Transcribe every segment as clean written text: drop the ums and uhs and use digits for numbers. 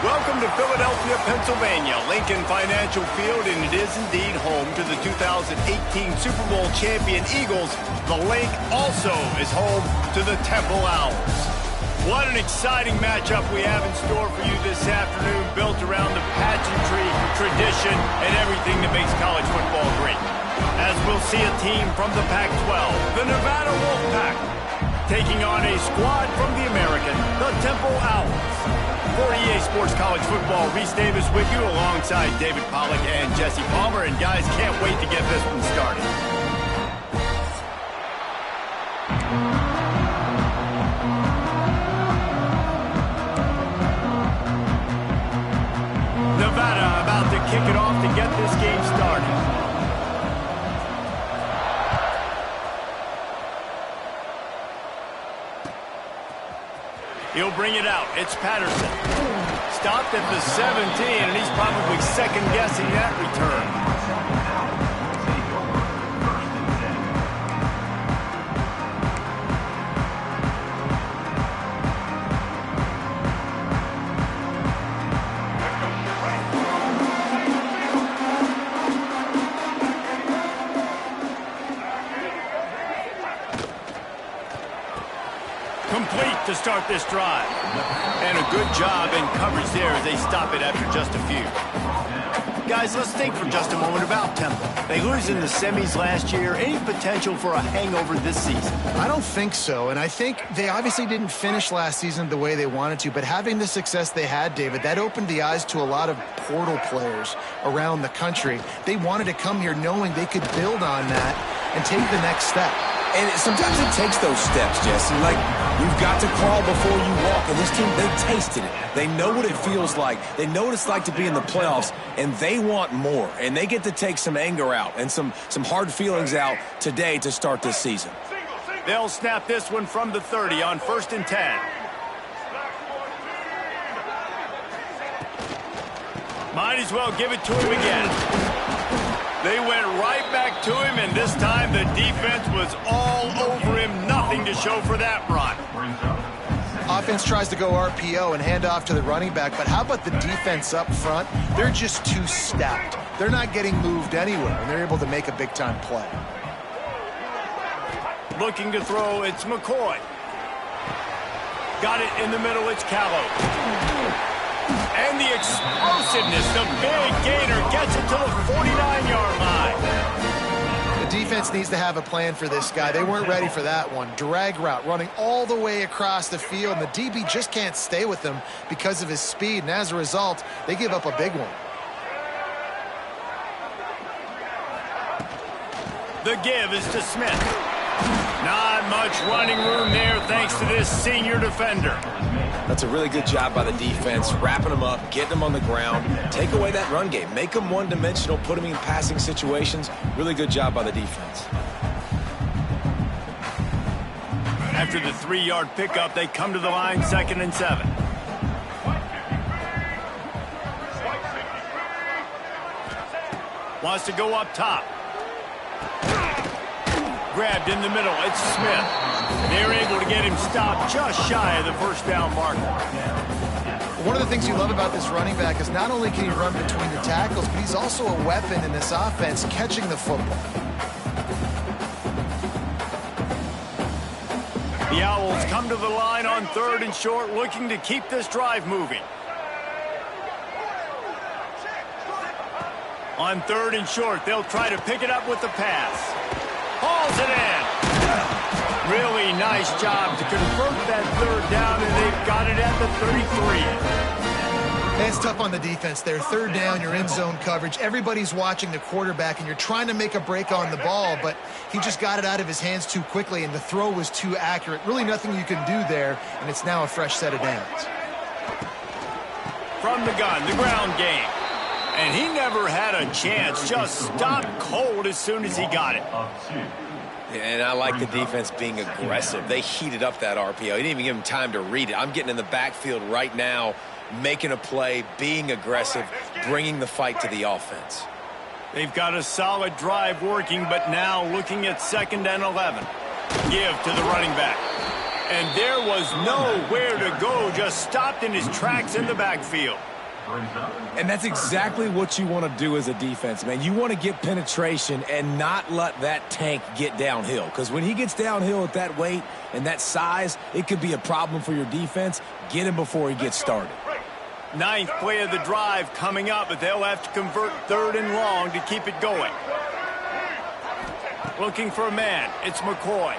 Welcome to Philadelphia, Pennsylvania, Lincoln Financial Field, and it is indeed home to the 2018 Super Bowl champion Eagles. The Link also is home to the Temple Owls. What an exciting matchup we have in store for you this afternoon, built around the pageantry, tradition, and everything that makes college football great. As we'll see a team from the Pac-12, the Nevada Wolfpack, taking on a squad from the American, the Temple Owls. For EA Sports College Football, Reese Davis with you alongside David Pollack and Jesse Palmer. And guys, can't wait to get this one started. Nevada about to kick it off to get this game started. He'll bring it out. It's Patterson. Stopped at the 17, and he's probably second-guessing that return. Complete to start this drive. And a good job in coverage there as they stop it after just a few. Guys, let's think for just a moment about Temple. They lose in the semis last year. Any potential for a hangover this season? I don't think so, and I think they obviously didn't finish last season the way they wanted to, but having the success they had, David, that opened the eyes to a lot of portal players around the country. They wanted to come here knowing they could build on that and take the next step. And sometimes it takes those steps, Jesse. Like, you've got to crawl before you walk. And this team, they tasted it. They know what it feels like. They know what it's like to be in the playoffs, and they want more. And they get to take some anger out and some hard feelings out today to start this season. They'll snap this one from the 30 on 1st and 10. Might as well give it to him again. They went right back to him, and this time the defense was all over him. Nothing to show for that run. Offense tries to go RPO and hand off to the running back, but how about the defense up front? They're just too stacked. They're not getting moved anywhere, and they're able to make a big-time play. Looking to throw, it's McCoy. Got it in the middle, it's Callow. And the explosiveness, the big gainer gets it to the 49-yard line. The defense needs to have a plan for this guy. They weren't ready for that one. Drag route, running all the way across the field, and the DB just can't stay with him because of his speed, and as a result, they give up a big one. The give is to Smith. Not much running room there thanks to this senior defender. That's a really good job by the defense, wrapping them up, getting them on the ground, take away that run game, make them one-dimensional, put them in passing situations. Really good job by the defense. After the 3-yard pickup, they come to the line 2nd and 7. Wants to go up top. Grabbed in the middle, it's Smith. They're able to get him stopped just shy of the first down marker. One of the things you love about this running back is not only can he run between the tackles, but he's also a weapon in this offense, catching the football. The Owls come to the line on 3rd and short, looking to keep this drive moving. On 3rd and short, they'll try to pick it up with the pass. Hauls it in. Really nice job to convert that 3rd down, and they've got it at the 33. It's tough on the defense there. 3rd down, you're in zone coverage. Everybody's watching the quarterback, and you're trying to make a break on the ball, but he just got it out of his hands too quickly, and the throw was too accurate. Really nothing you can do there, and it's now a fresh set of downs. From the gun, the ground game. And he never had a chance, just stopped cold as soon as he got it. And I like the defense being aggressive. They heated up that RPO. He didn't even give him time to read it. I'm getting in the backfield right now, making a play, being aggressive, bringing the fight to the offense. They've got a solid drive working, but now looking at 2nd and 11. Give to the running back. And there was nowhere to go, just stopped in his tracks in the backfield. And that's exactly what you want to do as a defense, man. You want to get penetration and not let that tank get downhill. Because when he gets downhill at that weight and that size, it could be a problem for your defense. Get him before he gets started. Ninth play of the drive coming up, but they'll have to convert 3rd and long to keep it going. Looking for a man. It's McCoy.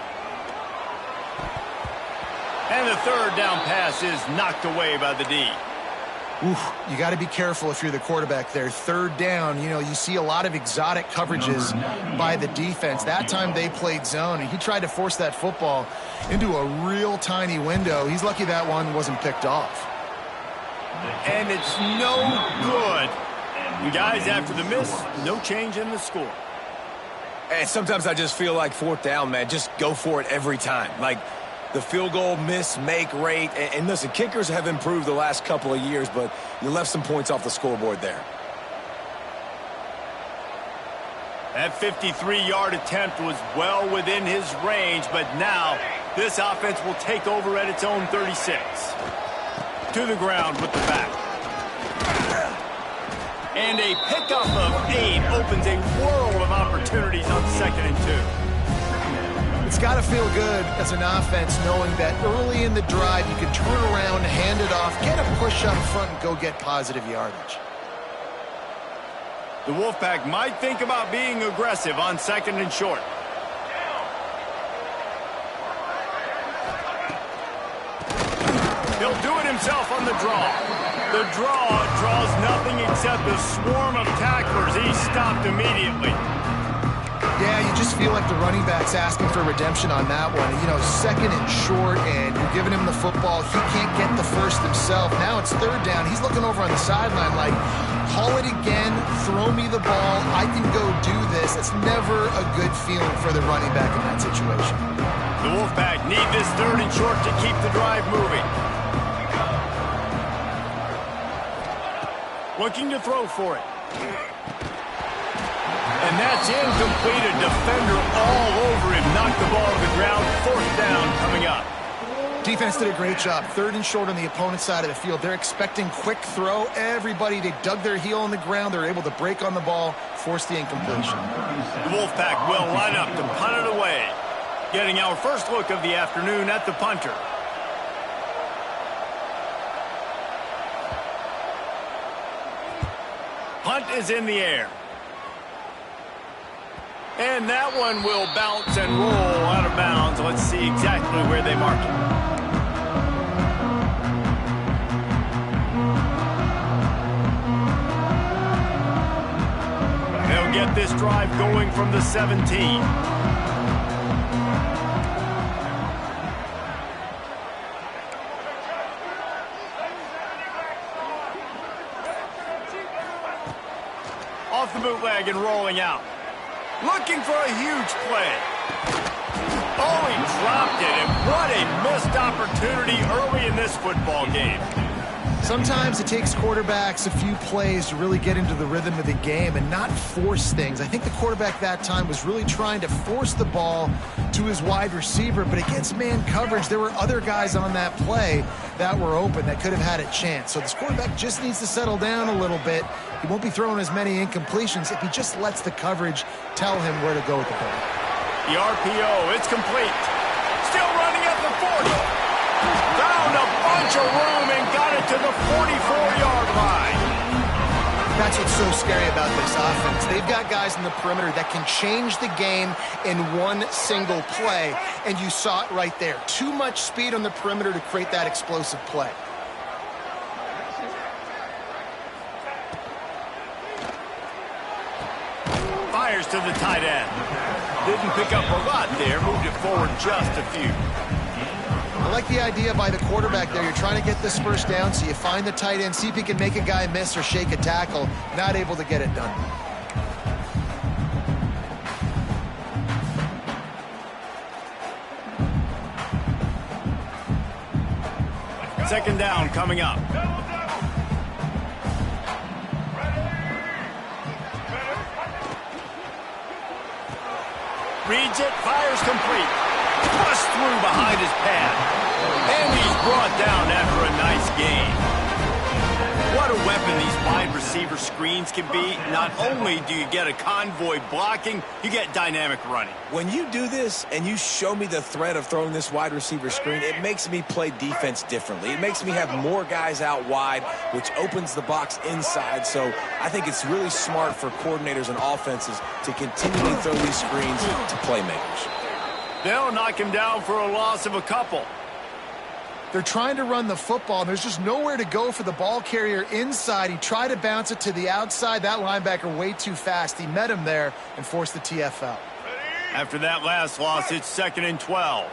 And the 3rd down pass is knocked away by the D. Oof, you got to be careful if you're the quarterback there. 3rd down, you see a lot of exotic coverages by the defense. That time they played zone, and he tried to force that football into a real tiny window. He's lucky that one wasn't picked off. And it's no good. The guys, after the miss, no change in the score. And sometimes I just feel like 4th down, man, just go for it every time. Like, the field goal miss-make rate. And listen, kickers have improved the last couple of years, but you left some points off the scoreboard there. That 53-yard attempt was well within his range, but now this offense will take over at its own 36. To the ground with the back. And a pickup of 8 opens a world of opportunities on 2nd and 2. It's got to feel good as an offense knowing that early in the drive you can turn around, hand it off, get a push up front, and go get positive yardage. The Wolfpack might think about being aggressive on 2nd and short. He'll do it himself on the draw. The draw draws nothing except a swarm of tacklers. He's stopped immediately. Yeah, you just feel like the running back's asking for redemption on that one. 2nd and short, and you're giving him the football. He can't get the first himself. Now it's 3rd down. He's looking over on the sideline like, haul it again, throw me the ball. I can go do this. It's never a good feeling for the running back in that situation. The Wolfpack need this 3rd and short to keep the drive moving. Looking to throw for it. And that's incomplete. A defender all over him. Knocked the ball to the ground. 4th down coming up. Defense did a great job. 3rd and short on the opponent's side of the field. They're expecting quick throw. Everybody, they dug their heel on the ground. They're able to break on the ball, force the incompletion. The Wolfpack will line up to punt it away. Getting our first look of the afternoon at the punter. Punt is in the air. And that one will bounce and roll out of bounds. Let's see exactly where they mark it. They'll get this drive going from the 17. Off the bootleg and rolling out. Looking for a huge play. Oh, he dropped it, and what a missed opportunity early in this football game. Sometimes it takes quarterbacks a few plays to really get into the rhythm of the game and not force things. I think the quarterback that time was really trying to force the ball to his wide receiver, but against man coverage, there were other guys on that play that were open that could have had a chance. So this quarterback just needs to settle down a little bit. He won't be throwing as many incompletions if he just lets the coverage tell him where to go with the ball. The RPO, it's complete. Still running at the 40. Found a bunch of room and got it to the 44-yard line. That's what's so scary about this offense. They've got guys in the perimeter that can change the game in one single play, and you saw it right there. Too much speed on the perimeter to create that explosive play. Fires to the tight end. Didn't pick up a lot there, moved it forward just a few. I like the idea by the quarterback there. You're trying to get this first down, so you find the tight end, see if he can make a guy miss or shake a tackle. Not able to get it done. Second down coming up. Reads it, fires complete. Thrust through behind his pad. And he's brought down after a nice gain. What a weapon these wide receiver screens can be. Not only do you get a convoy blocking, you get dynamic running. When you do this and you show me the threat of throwing this wide receiver screen, it makes me play defense differently. It makes me have more guys out wide, which opens the box inside. So I think it's really smart for coordinators and offenses to continually throw these screens to playmakers. They'll knock him down for a loss of a couple. They're trying to run the football, and there's just nowhere to go for the ball carrier inside. He tried to bounce it to the outside. That linebacker way too fast. He met him there and forced the TFL. After that last loss, it's 2nd and 12.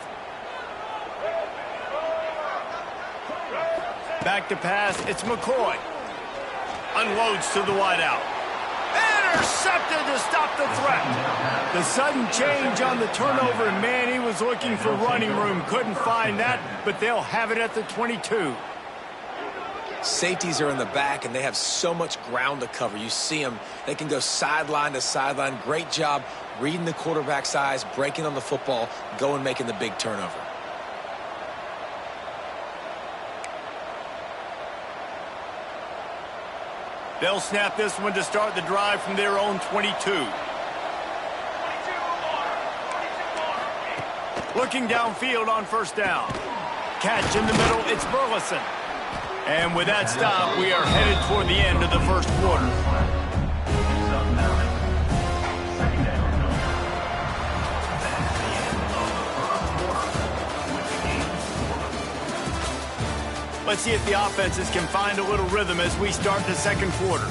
Back to pass, it's McCoy. Unloads to the wideout. Intercepted to stop the threat. The sudden change on the turnover, and man, he was looking for running room. Couldn't find that, but they'll have it at the 22. Safeties are in the back, and they have so much ground to cover. You see them. They can go sideline to sideline. Great job reading the quarterback's eyes, breaking on the football, going making the big turnover. They'll snap this one to start the drive from their own 22. Looking downfield on first down. Catch in the middle, it's Burleson. And with that stop, we are headed toward the end of the first quarter. Let's see if the offenses can find a little rhythm as we start the second quarter.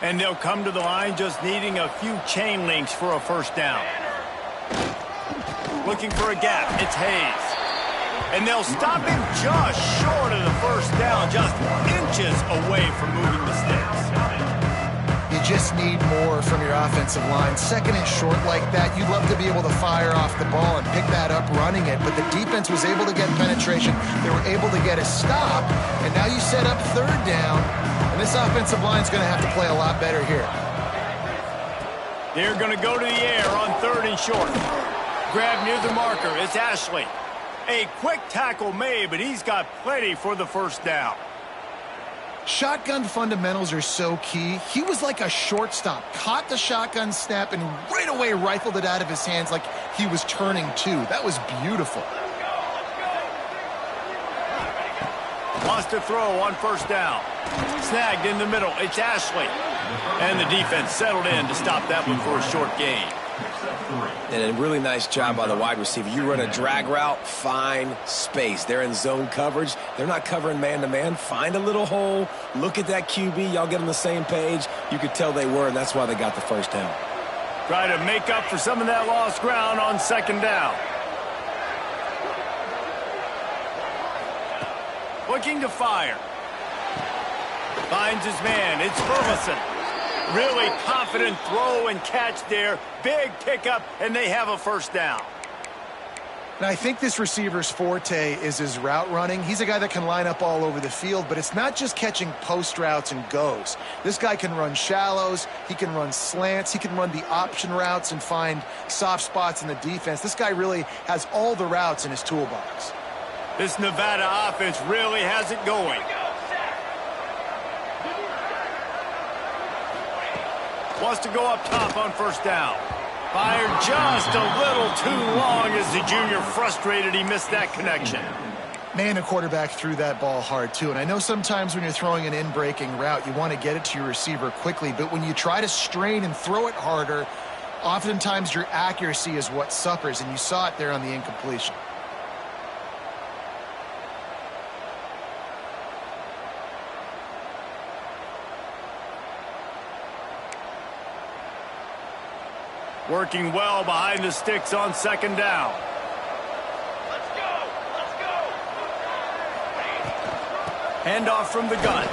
And they'll come to the line just needing a few chain links for a first down. Looking for a gap, it's Hayes. And they'll stop him just short of the first down, just inches away from moving the sticks. You just need more from your offensive line. 2nd and short like that, you'd love to be able to fire off the ball and pick that up running it, but the defense was able to get penetration. They were able to get a stop, and now you set up 3rd down, and this offensive line is going to have to play a lot better here. They're going to go to the air on 3rd and short. Grab near the marker, it's Ashley. A quick tackle made, but he's got plenty for the first down. Shotgun fundamentals are so key. He was like a shortstop, caught the shotgun snap and right away rifled it out of his hands like he was turning too. That was beautiful. Lost a throw on first down. Snagged in the middle, it's Ashley. And the defense settled in to stop that one for a short gain. And a really nice job by the wide receiver. You run a drag route, find space. They're in zone coverage. They're not covering man-to-man. Find a little hole. Look at that QB. Y'all get on the same page. You could tell they were, and that's why they got the first down. Try to make up for some of that lost ground on 2nd down. Looking to fire. Finds his man. It's Burleson. Really confident throw and catch there. Big pickup, and they have a first down. And I think this receiver's forte is his route running. He's a guy that can line up all over the field, but it's not just catching post routes and goes. This guy can run shallows. He can run slants. He can run the option routes and find soft spots in the defense. This guy really has all the routes in his toolbox. This Nevada offense really has it going. Wants to go up top on first down. Fired just a little too long as the junior frustrated he missed that connection. Man, the quarterback threw that ball hard too. And I know sometimes when you're throwing an in-breaking route, you want to get it to your receiver quickly. But when you try to strain and throw it harder, oftentimes your accuracy is what suffers. And you saw it there on the incompletion. Working well behind the sticks on 2nd down. Let's go! Handoff from the gun.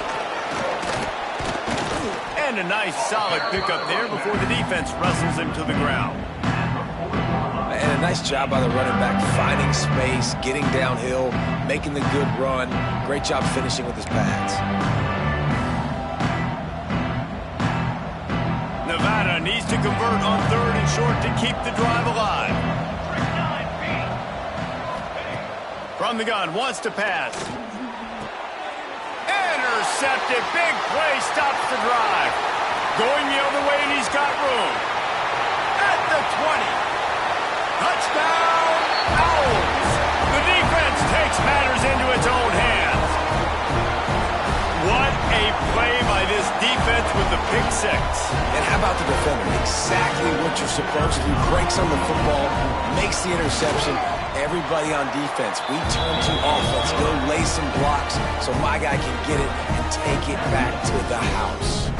And a nice solid pickup there before the defense wrestles him to the ground. And a nice job by the running back, finding space, getting downhill, making the good run. Great job finishing with his pads. Nevada needs to convert on 3rd and short to keep the drive alive. From the gun, wants to pass. Intercepted, big play, stops the drive. Going the other way, and he's got room. At the 20. Touchdown, Owls. The defense takes matters into its own hands. What a play by this defense with the pick six. And how about the defender? Exactly what you're supposed to do. Breaks on the football, makes the interception. Everybody on defense, we turn to offense. Go lay some blocks so my guy can get it and take it back to the house.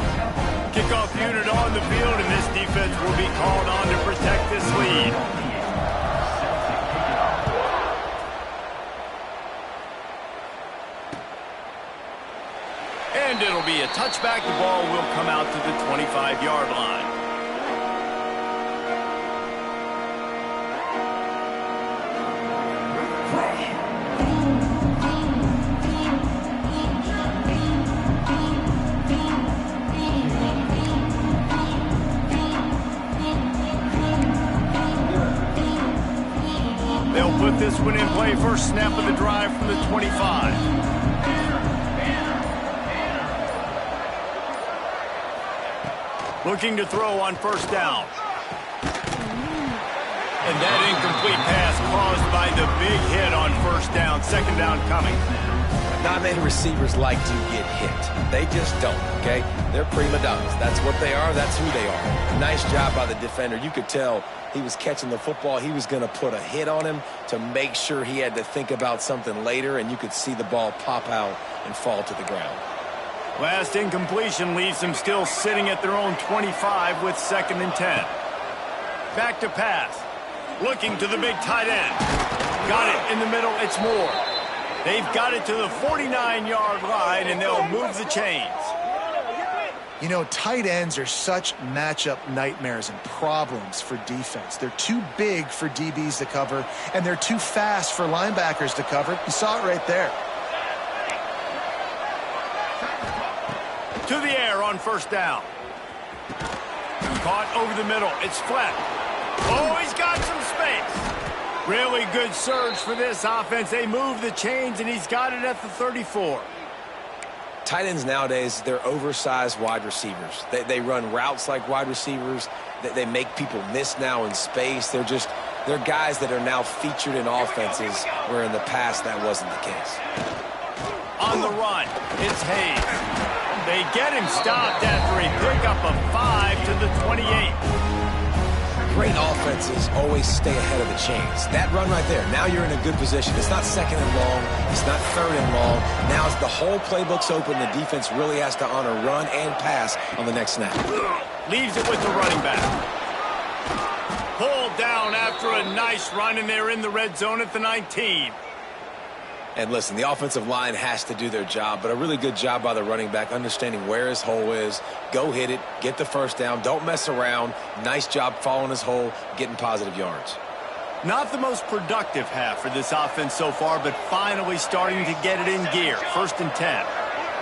Kickoff unit on the field, and this defense will be called on to protect this lead. And it'll be a touchback. The ball will come out to the 25-yard line. They'll put this one in play. First snap of the drive from the 25. Looking to throw on 1st down. And that incomplete pass caused by the big hit on 1st down. 2nd down coming. Not many receivers like to get hit. They just don't, okay? They're prima donnas. That's what they are. That's who they are. Nice job by the defender. You could tell he was catching the football. He was going to put a hit on him to make sure he had to think about something later, and you could see the ball pop out and fall to the ground. Last incompletion leaves them still sitting at their own 25 with 2nd and 10. Back to pass. Looking to the big tight end. Got it in the middle. It's Moore. They've got it to the 49-yard line, and they'll move the chains. You know, tight ends are such matchup nightmares and problems for defense. They're too big for DBs to cover, and they're too fast for linebackers to cover. You saw it right there. To the air on 1st down. Caught over the middle. It's flat. Oh, he's got some space. Really good surge for this offense. They move the chains, and he's got it at the 34. Tight ends nowadays, they're oversized wide receivers. They run routes like wide receivers. They make people miss now in space. They're guys that are now featured in offenses where in the past that wasn't the case. On the run, it's Hayes. They get him stopped after a pickup of 5 to the 28. Great offenses always stay ahead of the chains. That run right there, now you're in a good position. It's not 2nd and long. It's not 3rd and long. Now the whole playbook's open. The defense really has to honor run and pass on the next snap. Leaves it with the running back. Pulled down after a nice run, and they're in the red zone at the 19. And listen, the offensive line has to do their job, but a really good job by the running back, understanding where his hole is. Go hit it, get the 1st down, don't mess around. Nice job following his hole, getting positive yards. Not the most productive half for this offense so far, but finally starting to get it in gear. 1st and 10.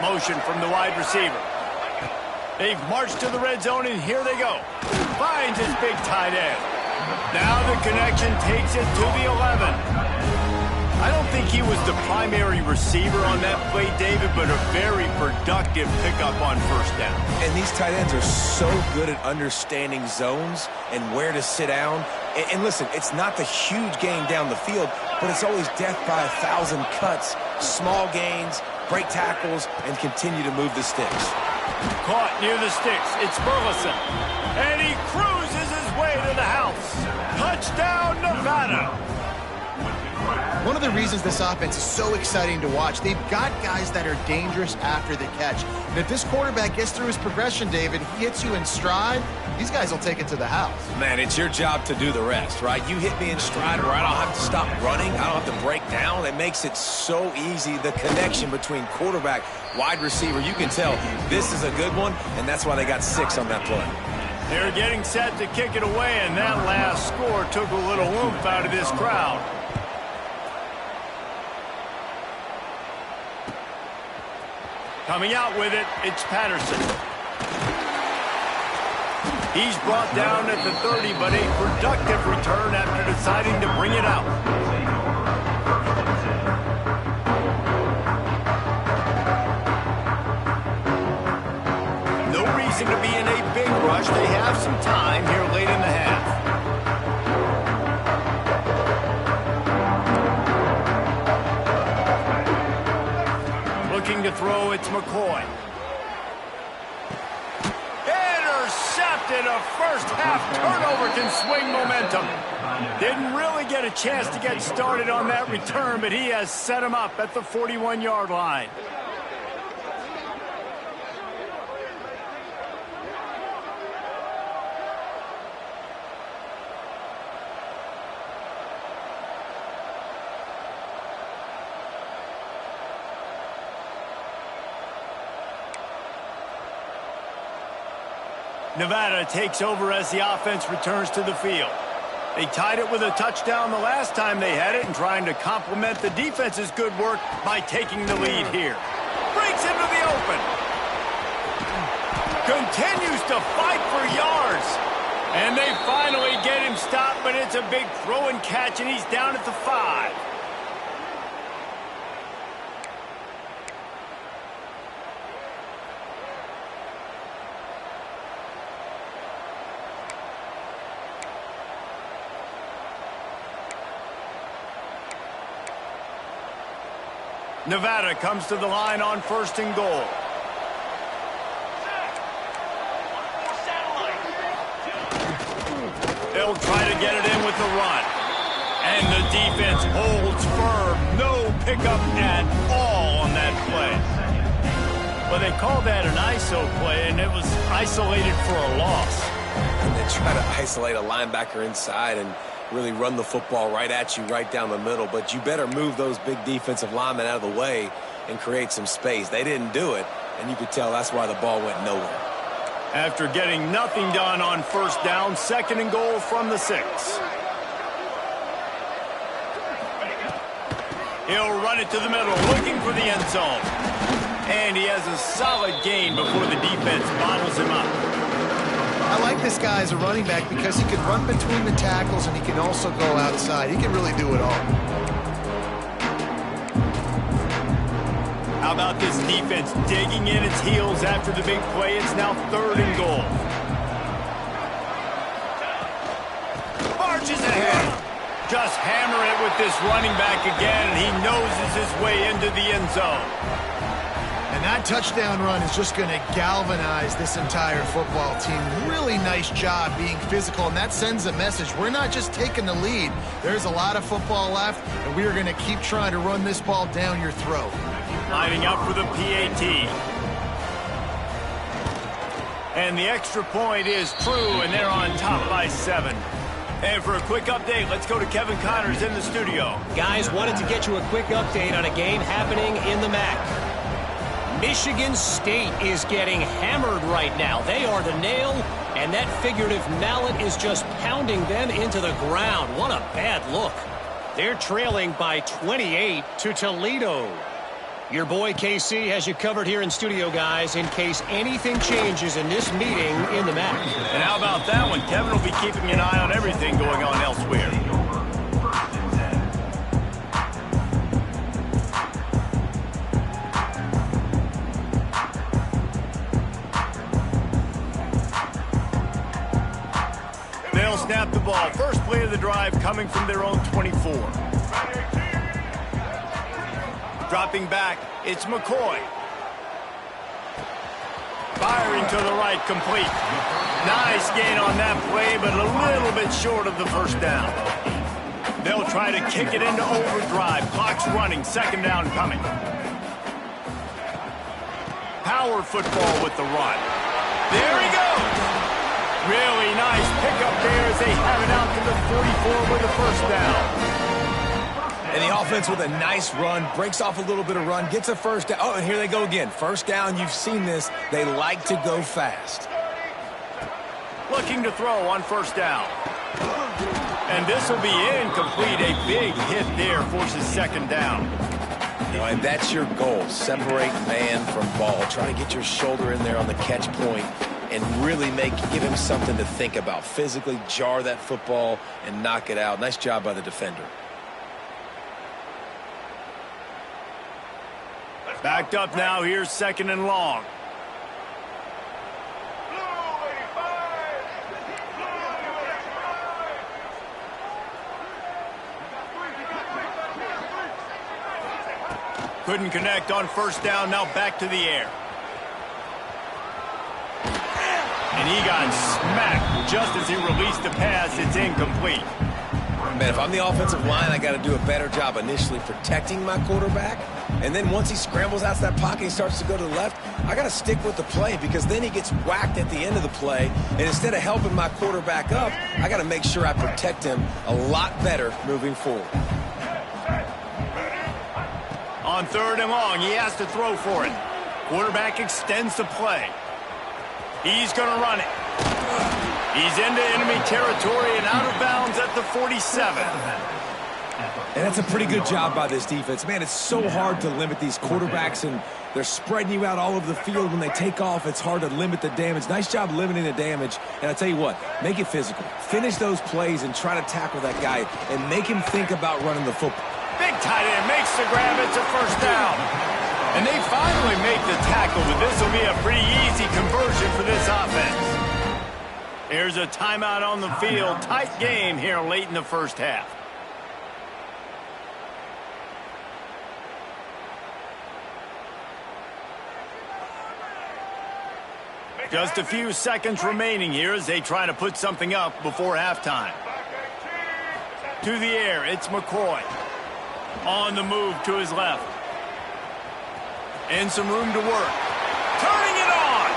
Motion from the wide receiver. They've marched to the red zone, and here they go. Finds his big tight end. Now the connection takes it to the 11. I don't think he was the primary receiver on that play, David, but a very productive pickup on 1st down. And these tight ends are so good at understanding zones and where to sit down. And listen, it's not the huge gain down the field, but it's always death by 1,000 cuts, small gains, break tackles, and continue to move the sticks. Caught near the sticks. It's Burleson. And he cruises his way to the house. Touchdown, Nevada. one of the reasons this offense is so exciting to watch. They've got guys that are dangerous after the catch. And if this quarterback gets through his progression, David, he hits you in stride, these guys will take it to the house. Man, it's your job to do the rest, right? You hit me in stride where I don't have to stop running. I don't have to break down. It makes it so easy. The connection between quarterback, wide receiver, you can tell this is a good one, and that's why they got 6 on that play. They're getting set to kick it away, and that last score took a little oomph out of this crowd. Coming out with it, it's Patterson. He's brought down at the 30, but a productive return after deciding to bring it out. No reason to be in a big rush. They have some time here late in the half. Looking to throw, it's McCoy. Intercepted. A first-half turnover can swing momentum. Didn't really get a chance to get started on that return, but he has set him up at the 41-yard line. Nevada takes over as the offense returns to the field. They tied it with a touchdown the last time they had it and trying to complement the defense's good work by taking the lead here. Breaks into the open. Continues to fight for yards. And they finally get him stopped, but it's a big throw and catch, and he's down at the 5. Nevada comes to the line on 1st and goal. They'll try to get it in with the run. And the defense holds firm. No pickup at all on that play. But they called that an ISO play, and it was isolated for a loss. And they try to isolate a linebacker inside and really run the football right at you, right down the middle. But you better move those big defensive linemen out of the way and create some space. They didn't do it, and you could tell that's why the ball went nowhere. After getting nothing done on 1st down, 2nd and goal from the 6. He'll run it to the middle, looking for the end zone. And he has a solid gain before the defense bottles him up. I like this guy as a running back because he can run between the tackles and he can also go outside. He can really do it all. How about this defense digging in its heels after the big play? It's now 3rd and goal. Marches ahead. Just hammer it with this running back again, and he noses his way into the end zone. And that touchdown run is just going to galvanize this entire football team. Really nice job being physical, and that sends a message. We're not just taking the lead. There's a lot of football left, and we are going to keep trying to run this ball down your throat. Lining up for the PAT. And the extra point is true, and they're on top by 7. And for a quick update, let's go to Kevin Connors in the studio. Guys, wanted to get you a quick update on a game happening in the MAC. Michigan State is getting hammered right now. They are the nail, and that figurative mallet is just pounding them into the ground. What a bad look. They're trailing by 28 to Toledo. Your boy KC has you covered here in studio, guys, in case anything changes in this meeting in the MAC. And how about that one? Kevin will be keeping an eye on everything going on elsewhere. They'll snap the ball. First play of the drive coming from their own 24. Dropping back, it's McCoy. Firing to the right, complete. Nice gain on that play, but a little bit short of the 1st down. They'll try to kick it into overdrive. Clock's running. Second down coming. Power football with the run. There he goes. Really nice pickup there as they have it out to the 44 with a first down. And the offense with a nice run, breaks off a little bit of run, gets a first down. Oh, and here they go again. First down, you've seen this. They like to go fast. Looking to throw on first down. And this will be incomplete. A big hit there forces second down. You know, and that's your goal. Separate man from ball. Try to get your shoulder in there on the catch point and really give him something to think about. Physically jar that football and knock it out. Nice job by the defender. Backed up now. Here's second and long. Couldn't connect on first down. Now back to the air. And he got smacked just as he released the pass. It's incomplete. Man, if I'm the offensive line, I got to do a better job initially protecting my quarterback. And then once he scrambles out of that pocket, he starts to go to the left, I got to stick with the play because then he gets whacked at the end of the play. And instead of helping my quarterback up, I got to make sure I protect him a lot better moving forward. On third and long, he has to throw for it. Quarterback extends the play. He's going to run it. He's into enemy territory and out of bounds at the 47. And that's a pretty good job by this defense. Man, it's so hard to limit these quarterbacks, and they're spreading you out all over the field. When they take off, it's hard to limit the damage. Nice job limiting the damage. And I tell you what, make it physical. Finish those plays and try to tackle that guy and make him think about running the football. Big tight end makes the grab. It's a first down. And they finally make the tackle, but this will be a pretty easy conversion for this offense. Here's a timeout on the field. Tight game here late in the first half. Just a few seconds remaining here as they try to put something up before halftime. To the air, it's McCoy. On the move to his left. And some room to work. Turning it on.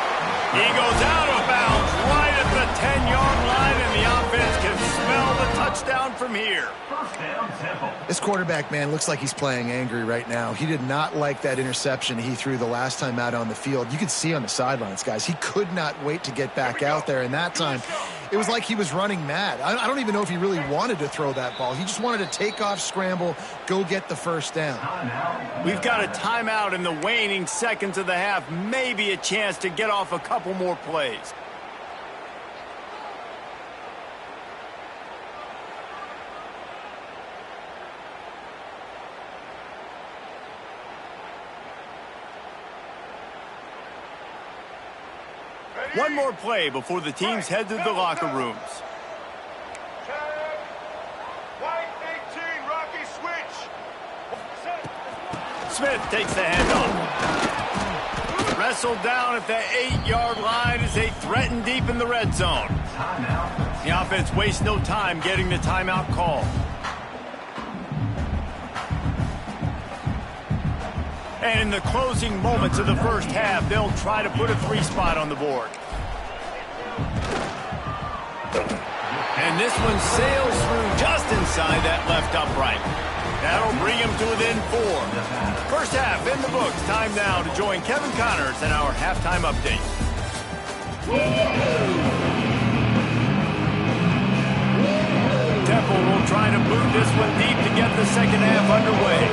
He goes out of bounds right at the 10-yard line, and the offense can smell the touchdown from here. This quarterback, man, looks like he's playing angry right now. He did not like that interception he threw the last time out on the field. You could see on the sidelines, guys, he could not wait to get back out there, and that time it was like he was running mad. I don't even know if he really wanted to throw that ball. He just wanted to take off, scramble, go get the first down. We've got a timeout in the waning seconds of the half. Maybe a chance to get off a couple more plays. One more play before the teams head to the locker rooms. Smith takes the handoff. Wrestled down at the 8-yard line as they threaten deep in the red zone. The offense wastes no time getting the timeout call. And in the closing moments of the first half, they'll try to put a 3 spot on the board. And this one sails through just inside that left upright. That'll bring him to within 4. First half in the books. Time now to join Kevin Connors in our halftime update. Temple will try to boot this one deep to get the second half underway.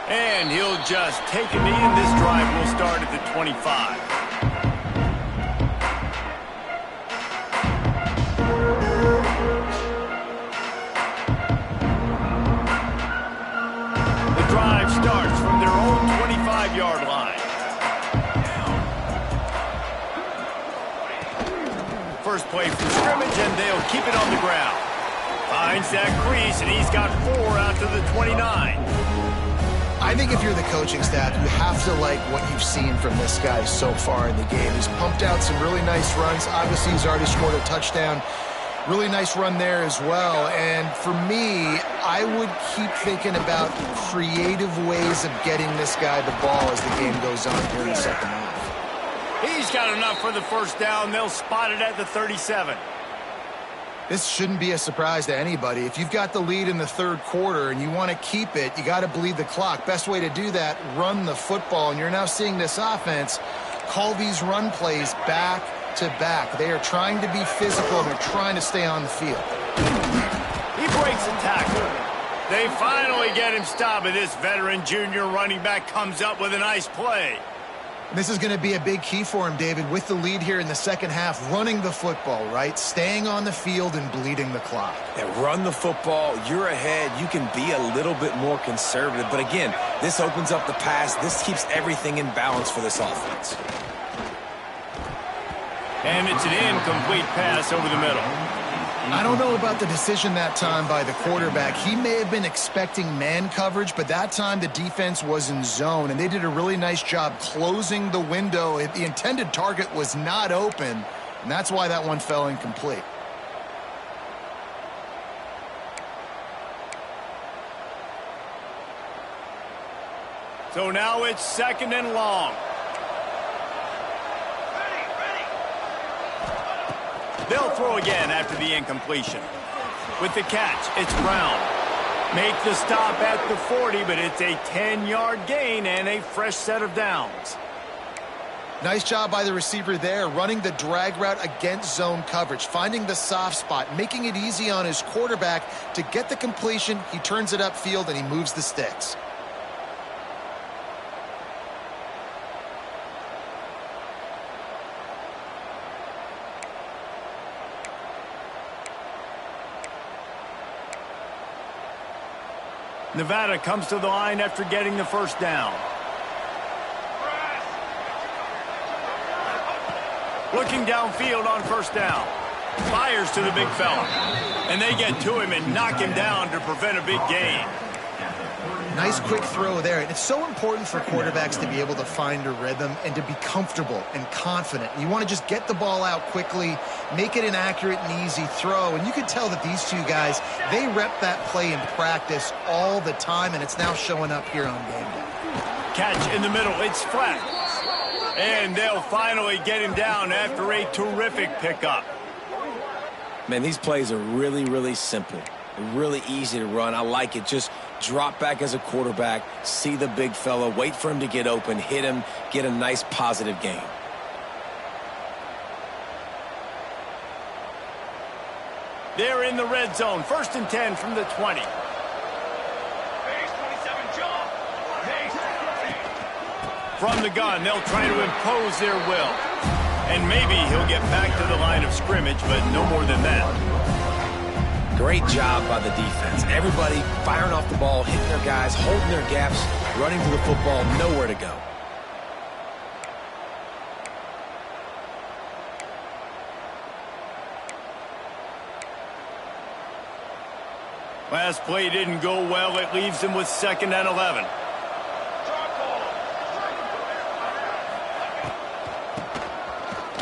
And he'll just take a knee, and this drive will start at the 25. The drive starts from their own 25-yard line. First play from scrimmage, and they'll keep it on the ground. Finds that crease, and he's got 4 out to the 29. I think if you're the coaching staff, you have to like what you've seen from this guy so far in the game. He's pumped out some really nice runs. Obviously, he's already scored a touchdown. Really nice run there as well. And for me, I would keep thinking about creative ways of getting this guy the ball as the game goes on here in the second half. He's got enough for the first down. They'll spot it at the 37. This shouldn't be a surprise to anybody. If you've got the lead in the third quarter and you want to keep it, you got to bleed the clock. Best way to do that, run the football. And you're now seeing this offense call these run plays back to back. They are trying to be physical, and they're trying to stay on the field. He breaks a tackle. They finally get him stopped, and this veteran junior running back comes up with a nice play. This is going to be a big key for him, David, with the lead here in the second half, running the football, right? Staying on the field and bleeding the clock. Yeah, run the football. You're ahead. You can be a little bit more conservative. But again, this opens up the pass. This keeps everything in balance for this offense. And it's an incomplete pass over the middle. I don't know about the decision that time by the quarterback. He may have been expecting man coverage, but that time the defense was in zone, and they did a really nice job closing the window. The intended target was not open, and that's why that one fell incomplete. So now it's 2nd and long. They'll throw again after the incompletion. With the catch, it's Brown. Make the stop at the 40, but it's a 10-yard gain and a fresh set of downs. Nice job by the receiver there, running the drag route against zone coverage, finding the soft spot, making it easy on his quarterback to get the completion. He turns it upfield, and he moves the sticks. Nevada comes to the line after getting the first down. Looking downfield on first down. Fires to the big fella. And they get to him and knock him down to prevent a big gain. Nice quick throw there. And it's so important for quarterbacks to be able to find a rhythm and to be comfortable and confident. You want to just get the ball out quickly, make it an accurate and easy throw. And you can tell that these two guys, they rep that play in practice all the time, and it's now showing up here on game day. Catch in the middle. It's flat. And they'll finally get him down after a terrific pickup. Man, these plays are really, really simple. Really easy to run. I like it. Just drop back as a quarterback, see the big fella, wait for him to get open, hit him, get a nice positive gain. They're in the red zone. 1st and 10 from the 20. From the gun, they'll try to impose their will. And maybe he'll get back to the line of scrimmage, but no more than that. Great job by the defense. Everybody firing off the ball, hitting their guys, holding their gaps, running to the football, nowhere to go. Last play didn't go well. It leaves him with 2nd and 11.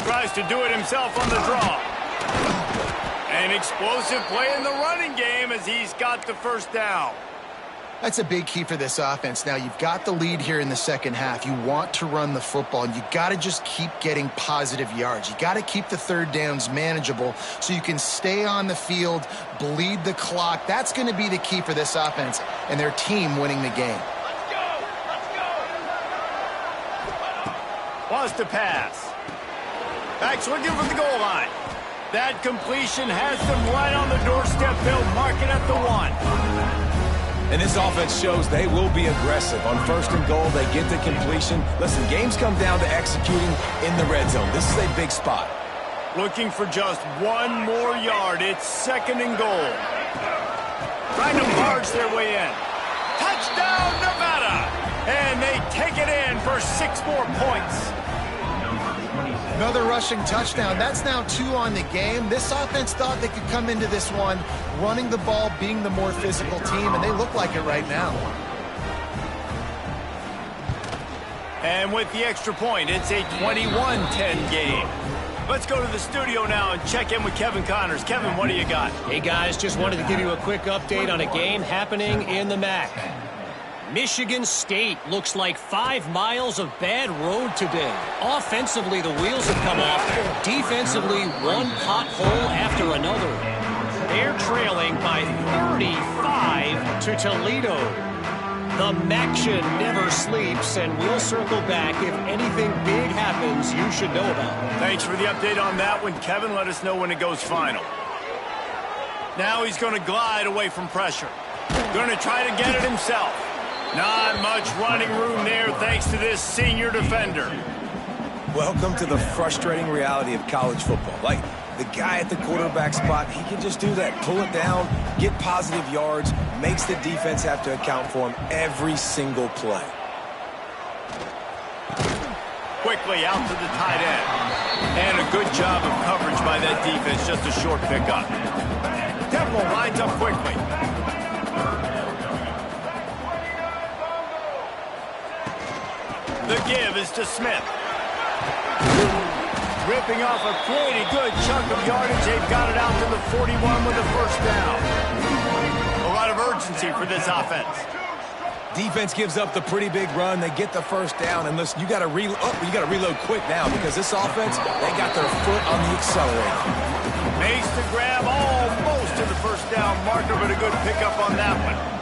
Tries to do it himself on the draw. An explosive play in the running game as he's got the first down. That's a big key for this offense. Now, you've got the lead here in the second half. You want to run the football, and you got to just keep getting positive yards. You got to keep the third downs manageable so you can stay on the field, bleed the clock. That's going to be the key for this offense and their team winning the game. Let's go! Wants to pass. Backs looking for the goal line. That completion has them right on the doorstep. They'll mark it at the 1. And this offense shows they will be aggressive. On 1st and goal, they get the completion. Listen, games come down to executing in the red zone. This is a big spot. Looking for just 1 more yard. It's 2nd and goal. Trying to barge their way in. Touchdown, Nevada! And they take it in for 6 more points. Another rushing touchdown. That's now 2 on the game. This offense thought they could come into this one running the ball, being the more physical team, and they look like it right now. And with the extra point, it's a 21-10 game. Let's go to the studio now and check in with Kevin Connors. Kevin, what do you got? Hey, guys, just wanted to give you a quick update on a game happening in the MAC. Michigan State looks like 5 miles of bad road today. Offensively, the wheels have come off. Defensively, one pothole after another. They're trailing by 35 to Toledo. The MACtion never sleeps, and we'll circle back if anything big happens you should know about. Thanks for the update on that one, Kevin. Let us know when it goes final. Now he's going to glide away from pressure. Going to try to get it himself. Not much running room there thanks to this senior defender. Welcome to the frustrating reality of college football. Like, the guy at the quarterback spot, he can just do that. Pull it down, get positive yards, makes the defense have to account for him every single play. Quickly out to the tight end. And a good job of coverage by that defense, just a short pickup. Temple lines up quickly. The give is to Smith. Ripping off a pretty good chunk of yardage. They've got it out to the 41 with a first down. A lot of urgency for this offense. Defense gives up the pretty big run. They get the first down. And listen, you got to reload quick now because this offense, they got their foot on the accelerator. Makes the grab almost to the first down marker, but a good pickup on that one.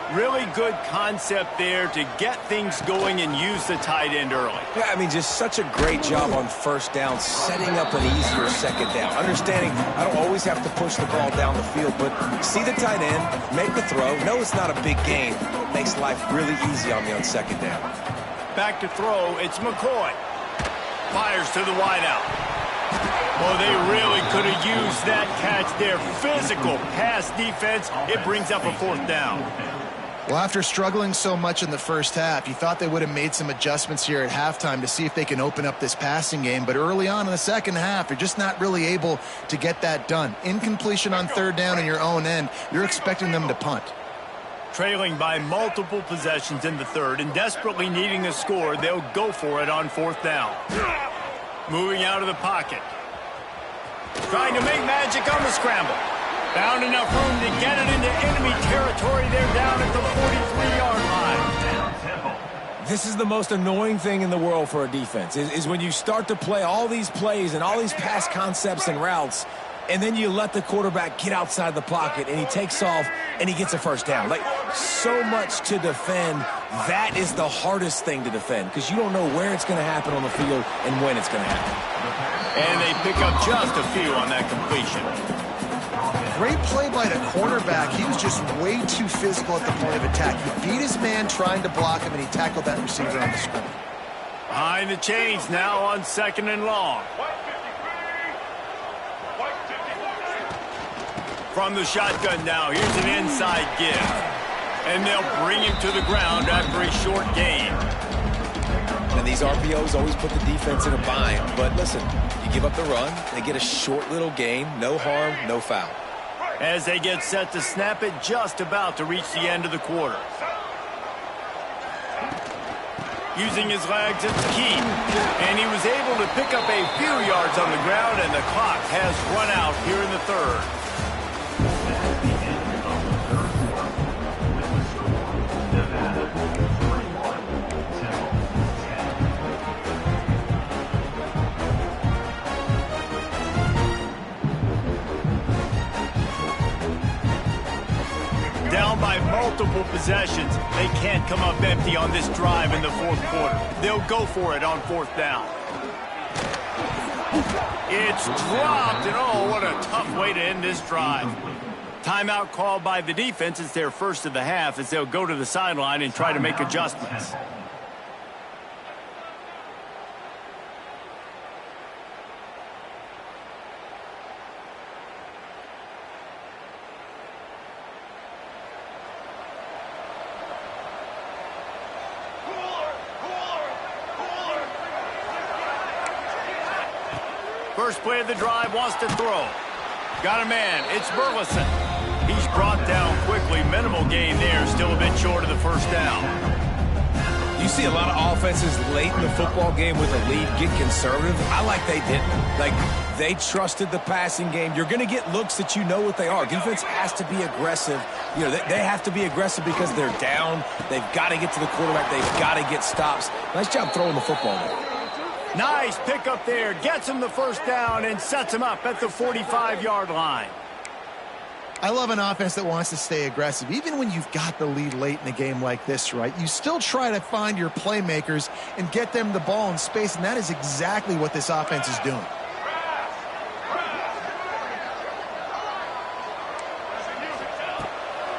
Really good concept there to get things going and use the tight end early. Yeah, I mean, just such a great job on first down, setting up an easier second down. Understanding I don't always have to push the ball down the field, but see the tight end, make the throw. No, it's not a big gain. It makes life really easy on me on second down. Back to throw, it's McCoy. Fires to the wideout. Well, they really could have used that catch there. Physical pass defense. It brings up a fourth down. Well, after struggling so much in the first half, you thought they would have made some adjustments here at halftime to see if they can open up this passing game. But early on in the second half, you're just not really able to get that done. Incompletion on third down in your own end, you're expecting them to punt. Trailing by multiple possessions in the third and desperately needing a score, they'll go for it on fourth down. Moving out of the pocket. Trying to make magic on the scramble. Found enough room to get it into enemy territory. They're down at the 43-yard line. This is the most annoying thing in the world for a defense, is when you start to play all these plays and all these pass concepts and routes, and then you let the quarterback get outside the pocket, and he takes off, and he gets a first down. Like, so much to defend. That is the hardest thing to defend, because you don't know where it's going to happen on the field and when it's going to happen. And they pick up just a few on that completion. Great play by the cornerback. He was just way too physical at the point of attack. He beat his man trying to block him, and he tackled that receiver on the screen. Behind the chains now on second and long. From the shotgun now, here's an inside give. And they'll bring him to the ground after a short gain. And these RPOs always put the defense in a bind. But listen, you give up the run, they get a short little gain, no harm, no foul. As they get set to snap it, just about to reach the end of the quarter. Using his legs, it's key. And he was able to pick up a few yards on the ground, and the clock has run out here in the third. Down by multiple possessions. They can't come up empty on this drive in the fourth quarter. They'll go for it on fourth down. It's dropped, and oh, what a tough way to end this drive. Timeout called by the defense. It's their first of the half as they'll go to the sideline and try to make adjustments. First play of the drive, wants to throw. Got a man. It's Burleson. He's brought down quickly. Minimal gain there. Still a bit short of the first down. You see a lot of offenses late in the football game with a lead get conservative. I like they didn't. Like, they trusted the passing game. You're going to get looks that you know what they are. Defense has to be aggressive. You know, they have to be aggressive because they're down. They've got to get to the quarterback. They've got to get stops. Nice job throwing the football there. Nice pick up there. Gets him the first down and sets him up at the 45-yard line. I love an offense that wants to stay aggressive. Even when you've got the lead late in a game like this, right, you still try to find your playmakers and get them the ball in space, and that is exactly what this offense is doing.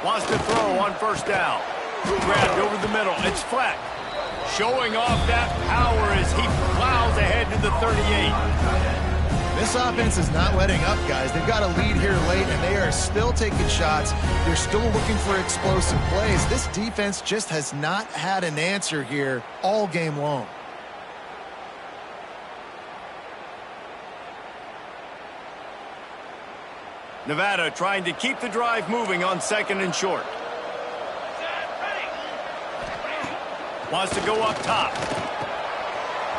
Wants to throw on first down. Grabbed over the middle. It's Fleck. Showing off that power as he plows ahead to the 38. This offense is not letting up, guys. They've got a lead here late, and they are still taking shots. They're still looking for explosive plays. This defense just has not had an answer here all game long. Nevada trying to keep the drive moving on second and short. Wants to go up top.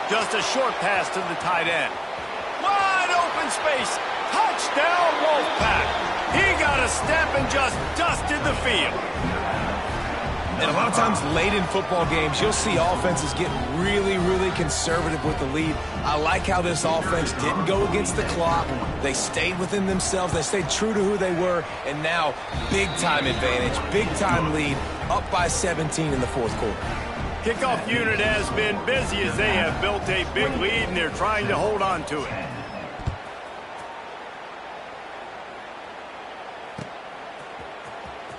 Just a short pass to the tight end. Wide open space. Touchdown, Wolfpack. He got a step and just dusted the field. And a lot of times late in football games, you'll see offenses get really, really conservative with the lead. I like how this offense didn't go against the clock. They stayed within themselves. They stayed true to who they were. And now, big-time advantage, big-time lead, up by 17 in the fourth quarter. Kickoff unit has been busy as they have built a big lead, and they're trying to hold on to it.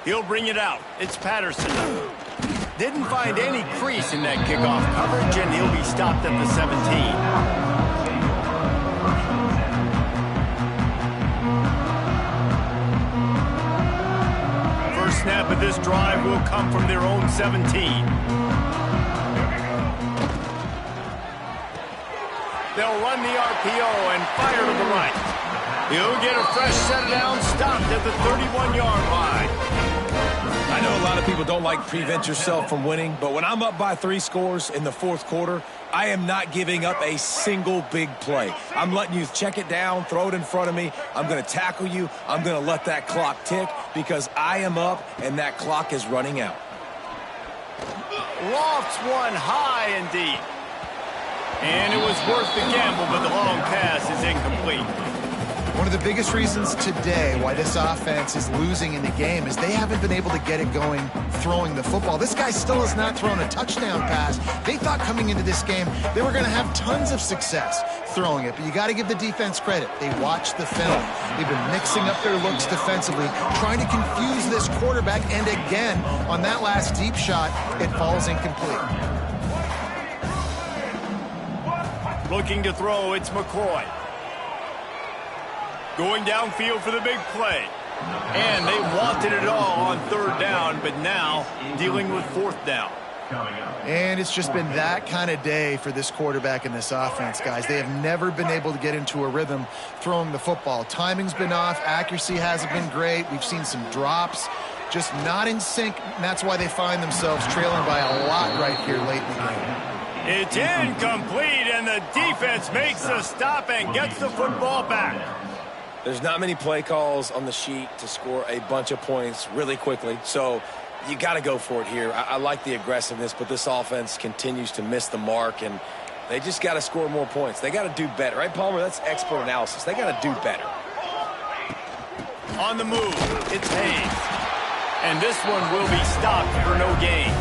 He'll bring it out. It's Patterson. Didn't find any crease in that kickoff coverage, and he'll be stopped at the 17. First snap of this drive will come from their own 17. They'll run the RPO and fire to the right. He'll get a fresh set down, stopped at the 31-yard line. I know a lot of people don't like prevent yourself from winning, but when I'm up by 3 scores in the fourth quarter, I am not giving up a single big play. I'm letting you check it down, throw it in front of me. I'm going to tackle you. I'm going to let that clock tick because I am up and that clock is running out. Lofts one high indeed. And it was worth the gamble, but the long pass is incomplete. One of the biggest reasons today why this offense is losing in the game is they haven't been able to get it going throwing the football. This guy still has not thrown a touchdown pass. They thought coming into this game they were going to have tons of success throwing it, but you got to give the defense credit. They watched the film. They've been mixing up their looks defensively, trying to confuse this quarterback, and again, on that last deep shot, it falls incomplete. Looking to throw, it's McCoy. Going downfield for the big play. And they wanted it all on third down, but now dealing with fourth down. And it's just been that kind of day for this quarterback and this offense, guys. They have never been able to get into a rhythm throwing the football. Timing's been off. Accuracy hasn't been great. We've seen some drops. Just not in sync, and that's why they find themselves trailing by a lot right here late in the game. It's incomplete, and the defense makes a stop and gets the football back. There's not many play calls on the sheet to score a bunch of points really quickly, so you got to go for it here. I like the aggressiveness, but this offense continues to miss the mark, and they just got to score more points. They got to do better, right, Palmer? That's expert analysis. They got to do better. On the move, it's Hayes. And this one will be stopped for no gain.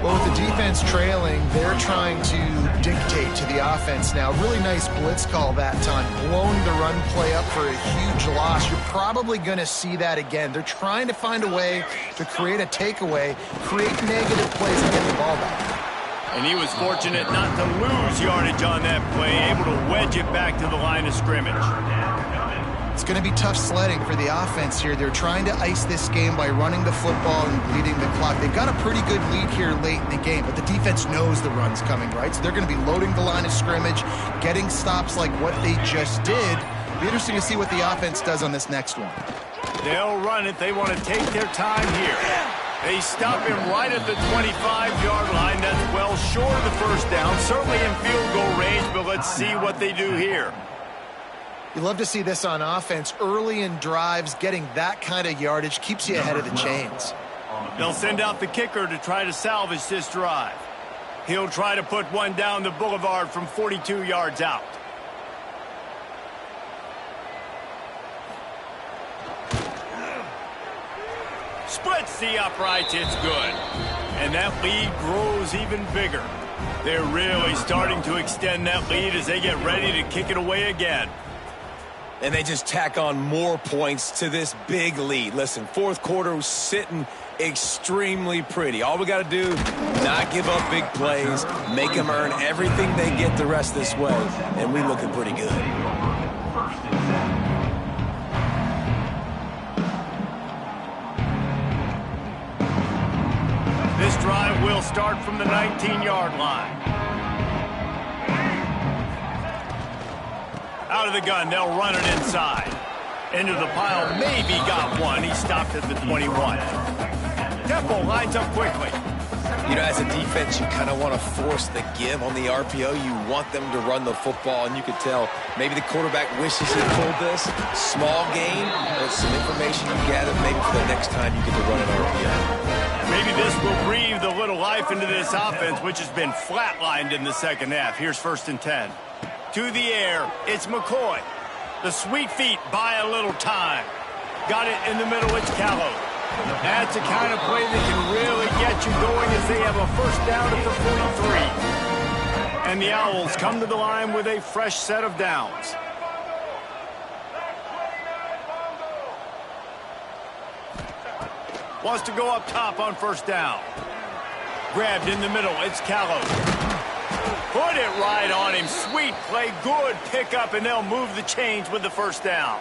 Well, with the defense trailing, they're trying to dictate to the offense now. Really nice blitz call that time, blowing the run play up for a huge loss. You're probably going to see that again. They're trying to find a way to create a takeaway, create negative plays, and get the ball back. And he was fortunate not to lose yardage on that play, able to wedge it back to the line of scrimmage. It's going to be tough sledding for the offense here. They're trying to ice this game by running the football and leading the clock. They've got a pretty good lead here late in the game, but the defense knows the run's coming, right? So they're going to be loading the line of scrimmage, getting stops like what they just did. Be interesting to see what the offense does on this next one. They'll run it. They want to take their time here. They stop him right at the 25-yard line. That's well short of the first down. Certainly in field goal range, but let's see what they do here. You love to see this on offense. Early in drives, getting that kind of yardage keeps you ahead of the chains. They'll send out the kicker to try to salvage this drive. He'll try to put one down the boulevard from 42 yards out. Splits the uprights, it's good. And that lead grows even bigger. They're really starting to extend that lead as they get ready to kick it away again. And they just tack on more points to this big lead. Listen, fourth quarter was sitting extremely pretty. All we got to do, not give up big plays, make them earn everything they get the rest of this way, and we looking pretty good. This drive will start from the 19-yard line. Out of the gun, they'll run it inside. Into the pile, maybe got one. He stopped at the 21. Temple lines up quickly. You know, as a defense, you kind of want to force the give on the RPO. You want them to run the football, and you could tell maybe the quarterback wishes he pulled this. Small gain, but some information you gather maybe for the next time you get to run an RPO. Maybe this will breathe a little life into this offense, which has been flatlined in the second half. Here's 1st and 10. To the air, it's McCoy. The sweet feet buy a little time. Got it in the middle, it's Callow. That's the kind of play that can really get you going as they have a first down at the 43. And the Owls come to the line with a fresh set of downs. Wants to go up top on first down. Grabbed in the middle, it's Callow. Put it right on him. Sweet play, good pickup, and they'll move the chains with the first down.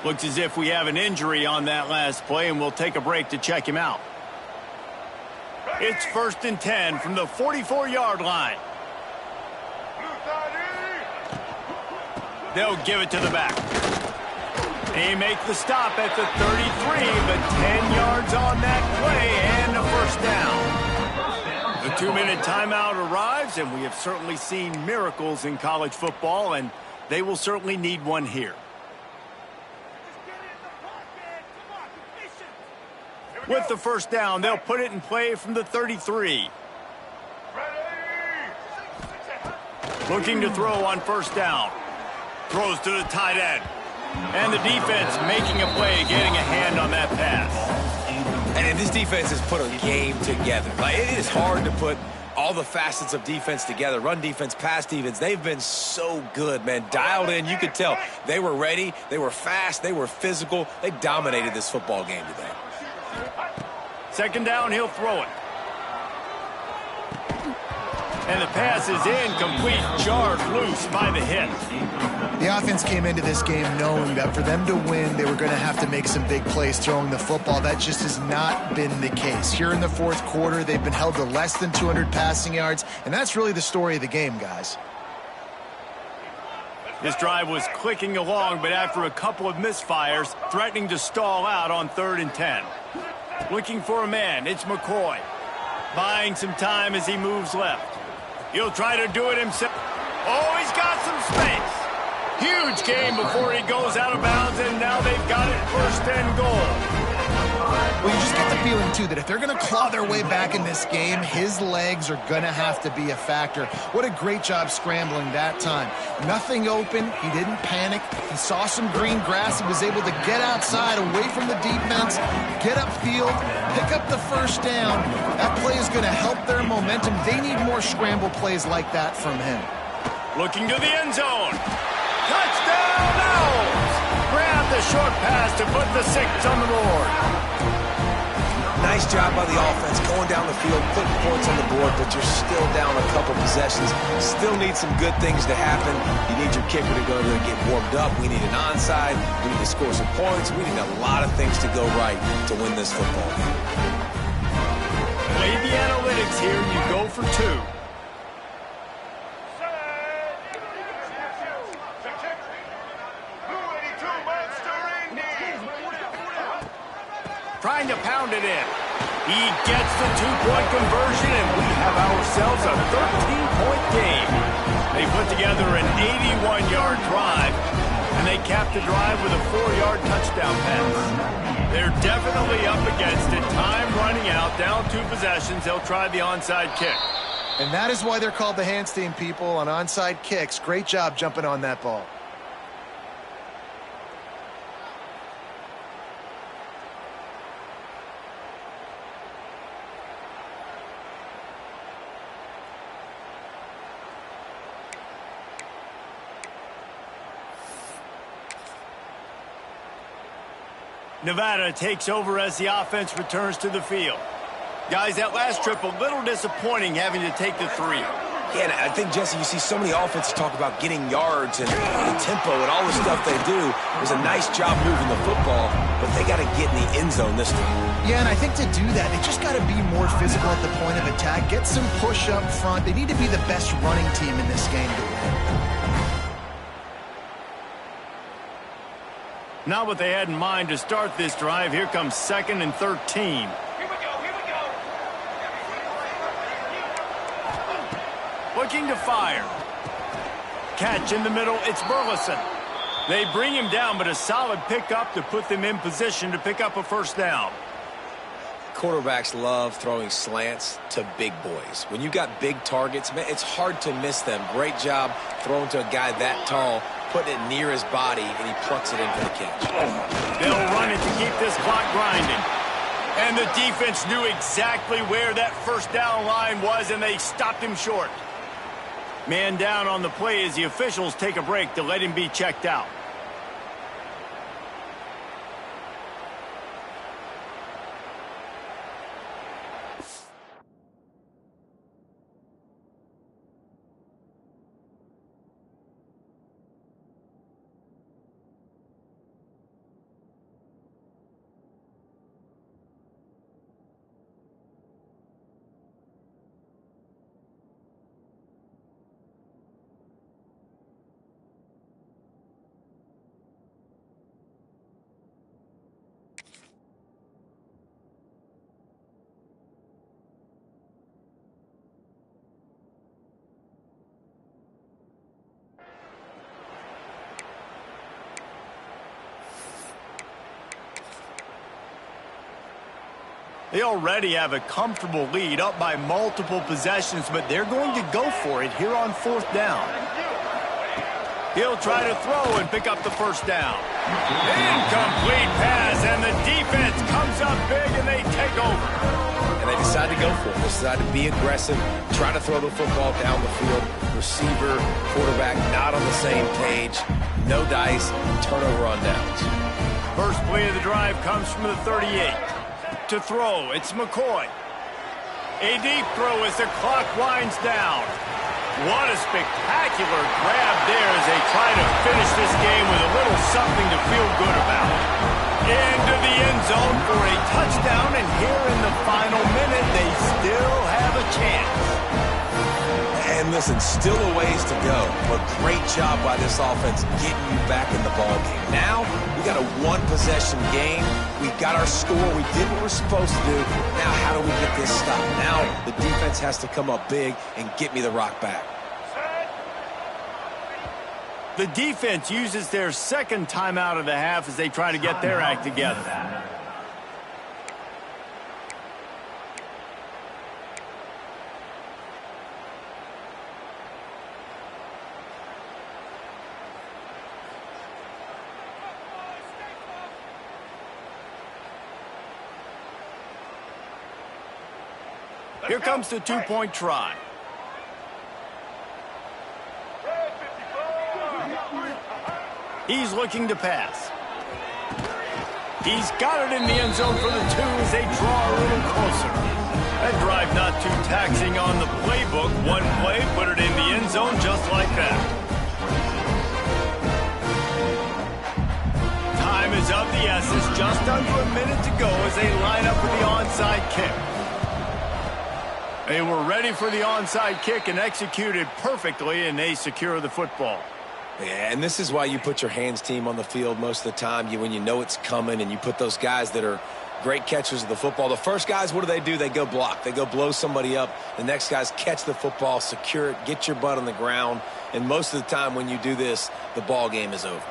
Looks as if we have an injury on that last play, and we'll take a break to check him out. It's 1st and 10 from the 44-yard line. They'll give it to the back. They make the stop at the 33, but 10 yards on that play and a first down. The 2-minute timeout arrives, and we have certainly seen miracles in college football, and they will certainly need one here. With the first down, they'll put it in play from the 33. Looking to throw on first down. Throws to the tight end. And the defense making a play, getting a hand on that pass. And this defense has put a game together. Like, it is hard to put all the facets of defense together. Run defense, pass defense. They've been so good, man. Dialed in. You could tell they were ready. They were fast. They were physical. They dominated this football game today. Second down, he'll throw it. And the pass is incomplete, jarred loose by the hit. The offense came into this game knowing that for them to win, they were going to have to make some big plays throwing the football. That just has not been the case. Here in the fourth quarter, they've been held to less than 200 passing yards, and that's really the story of the game, guys. This drive was clicking along, but after a couple of misfires, threatening to stall out on 3rd and 10. Looking for a man, it's McCoy. Buying some time as he moves left. He'll try to do it himself. Oh, he's got some space. Huge gain before he goes out of bounds, and now they've got it 1st and goal. Well, you just get the feeling, too, that if they're going to claw their way back in this game, his legs are going to have to be a factor. What a great job scrambling that time. Nothing open. He didn't panic. He saw some green grass. He was able to get outside, away from the defense, get upfield, pick up the first down. That play is going to help their momentum. They need more scramble plays like that from him. Looking to the end zone. Touchdown, Owls! Grab the short pass to put the 6 on the board. Nice job by the offense going down the field, putting points on the board, but you're still down a couple possessions. Still need some good things to happen. You need your kicker to go there and get warmed up. We need an onside. We need to score some points. We need a lot of things to go right to win this football game. Play the analytics here. You go for 2. Trying to pound it in. He gets the 2-point conversion, and we have ourselves a 13-point game. They put together an 81-yard drive, and they capped the drive with a 4-yard touchdown pass. They're definitely up against it. Time running out, down 2 possessions. They'll try the onside kick. And that is why they're called the Handstein people on onside kicks. Great job jumping on that ball. Nevada takes over as the offense returns to the field. Guys, that last trip a little disappointing having to take the 3. Yeah, and I think, Jesse, you see so many offenses talk about getting yards and the tempo and all the stuff they do. It was a nice job moving the football, but they got to get in the end zone this time. Yeah, and I think to do that, they just got to be more physical at the point of attack, get some push up front. They need to be the best running team in this game to win. Not what they had in mind to start this drive. Here comes 2nd and 13. Here we go. Looking to fire. Catch in the middle. It's Burleson. They bring him down, but a solid pickup to put them in position to pick up a first down. Quarterbacks love throwing slants to big boys. When you got big targets, man, it's hard to miss them. Great job throwing to a guy that tall, putting it near his body, and he plucks it in for the catch. They'll run it to keep this clock grinding. And the defense knew exactly where that first down line was, and they stopped him short. Man down on the play as the officials take a break to let him be checked out. They already have a comfortable lead, up by multiple possessions, but they're going to go for it here on 4th down. He'll try to throw and pick up the first down. Incomplete pass, and the defense comes up big, and they take over. And they decide to go for it. They decide to be aggressive, try to throw the football down the field. Receiver, quarterback, not on the same page. No dice, turnover on downs. First play of the drive comes from the 38. To throw, it's McCoy. A deep throw as the clock winds down. What a spectacular grab there as they try to finish this game with a little something to feel good about. Into the end zone for a touchdown, and here in the final minute, they still have a chance. And listen, still a ways to go, but great job by this offense getting you back in the ballgame. Now, we got a 1-possession game. We got our score. We did what we're supposed to do. Now, how do we get this stopped? Now, the defense has to come up big and get me the rock back. The defense uses their 2nd timeout of the half as they try to get their act together. Here comes the 2-point try. He's looking to pass. He's got it in the end zone for the 2 as they draw a little closer. That drive not too taxing on the playbook. One play, put it in the end zone just like that. Time is of the essence. Just under a minute to go as they line up for the onside kick. They were ready for the onside kick and executed perfectly, and they secure the football. Yeah, and this is why you put your hands team on the field most of the time. When you know it's coming, and you put those guys that are great catchers of the football. The first guys, what do? They go block. They go blow somebody up. The next guys catch the football, secure it, get your butt on the ground. And most of the time when you do this, the ball game is over.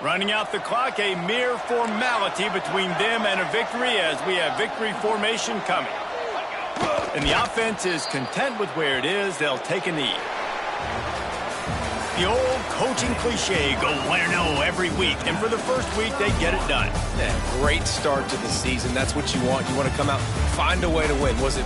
Running out the clock, a mere formality between them and a victory as we have victory formation coming. And the offense is content with where it is. They'll take a knee. The old coaching cliche, go win-0 every week. And for the first week, they get it done. Yeah, great start to the season. That's what you want. You want to come out, find a way to win. Was it